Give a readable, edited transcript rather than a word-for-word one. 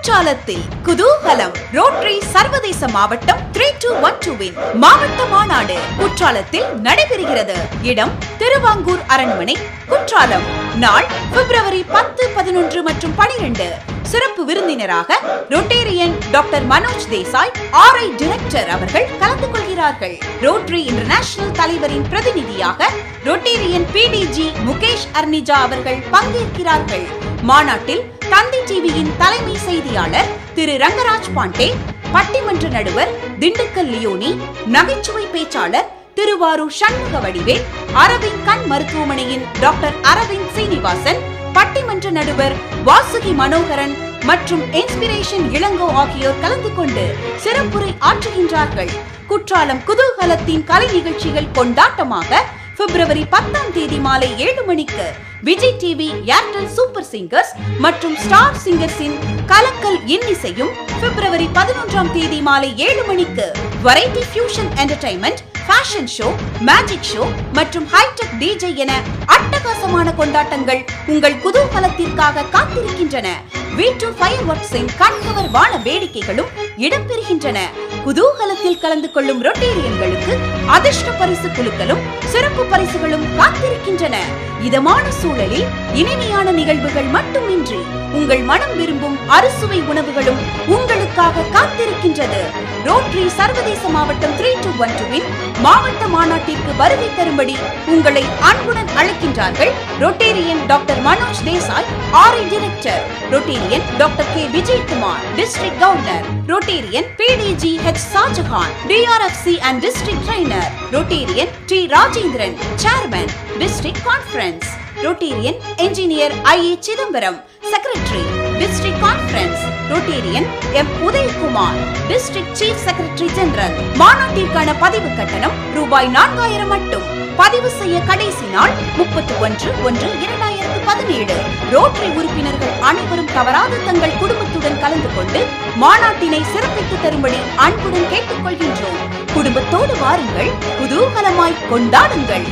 குற்றாலத்தில் குதூகலம். ரோட்டரி சர்வதேச மாவட்டம் 3212 மாவட்ட மாநாடு குற்றாலத்தில் நடைபெறுகிறது. இடம் திருவாங்கூர் அரண்மனை, குற்றாலம். நாள் பிப்ரவரி 10, 11 மற்றும் 12. சிறப்பு விருந்தினராக Rotarian doctor Manoj Desai, RI director அவர்கள் கலந்து கொள்கிறார்கள். ரோட்டரி இன்டர்நேஷனல் தலைவரின் பிரதிநிதியாக ரொட்டேரியன் PDG முகேஷ் அர்னிஜா அவர்கள் பங்கேற்கிறார்கள். மாநாட்டில் தந்தி டிவியின் தலைமை செய்தியாளர் திரு ரங்கராஜ் பாண்டே, பட்டிமன்ற நடுவர் திண்டுக்கல் லியோனி, நகைச்சுவை பேச்சாளர் திருவாரூர் சண்முக வடிவேல், அரவிந்த் கண் மருத்துவமனையின் டாக்டர் அரவிந்த் சீனிவாசன், பட்டிமன்ற நடுவர் வாசுகி மனோகரன் மற்றும் இன்ஸ்பிரேஷன் இளங்கோ ஆகியோர் கலந்து கொண்டு சிறப்புரை ஆற்றுகின்றார்கள். குற்றாலம் குதூகலத்தின் கலை நிகழ்ச்சிகள் கொண்டாட்டமாக பிப்ரவரி 10 மாலை 7 மணிக்கு Vijay TV, Airtel super singers மற்றும் ஸ்டார் சிங்கர்ஸின் கலக்கல் இன்னிசையும், பிப்ரவரி 11 மாலை 7 மணிக்கு variety fusion entertainment, fashion show, magic show மற்றும் ஹைடெக் DJ என அட்டகாசமான கொண்டாட்டங்கள் உங்கள் குதூகலத்திற்காக காத்திருக்கின்றன. V2 ஃபயர்வொர்க்ஸின் கண்கவர் வான வேடிக்கைகளும் இடம்பெறுகின்றன. குதூகலத்தில் கலந்து கொள்ளும் ரொட்டேரியன்களுக்கு அதிர்ஷ்ட பரிசு குழுக்களும் சிறப்பு பரிசுகளும் காத்திருக்கின்றன. இதமான சூழலில் இனிமையான நிகழ்வுகள் மட்டுமின்றி உங்கள் மனம் விரும்பும் அறுசுவை உணவுகளும் உங்களுக்காக காத்திருக்கின்றது. ரோட்டரி சர்வதேச மாவட்டம் 3212 மாவட்ட மாநாட்டிற்கு வருகை தரும்படி உங்களை அன்புடன் அழைக்கின்றார்கள் rotarian doctor Manoj Desai, RI director, rotarian doctor K Vijayakumar, district governor, rotarian PDG H Shahjahan, DRFC and district trainer, rotarian T Rajendran, chairman, district conference, rotarian engineer IA Chidambaram, secretary, district conference, rotarian M Udayakumar, district chief secretary general. மாநாட்டிற்கான பதிவு கட்டணம் ரூபாய் 4000 மட்டும். பதிவு செய்ய கடைசி நாள் 31/1/2017. Rotary உறுப்பினர்கள் அனைவரும் தவறாது தங்கள் குடும்பத்துடன் கலந்து கொண்டு மாநாட்டினை சிறப்பித்து தரும்படி அன்புடன் கேட்டுக்கொள்கின்றோம். குடும்பத்தோடு வாருங்கள், குதூகலமாய் கொண்டாடுங்கள்.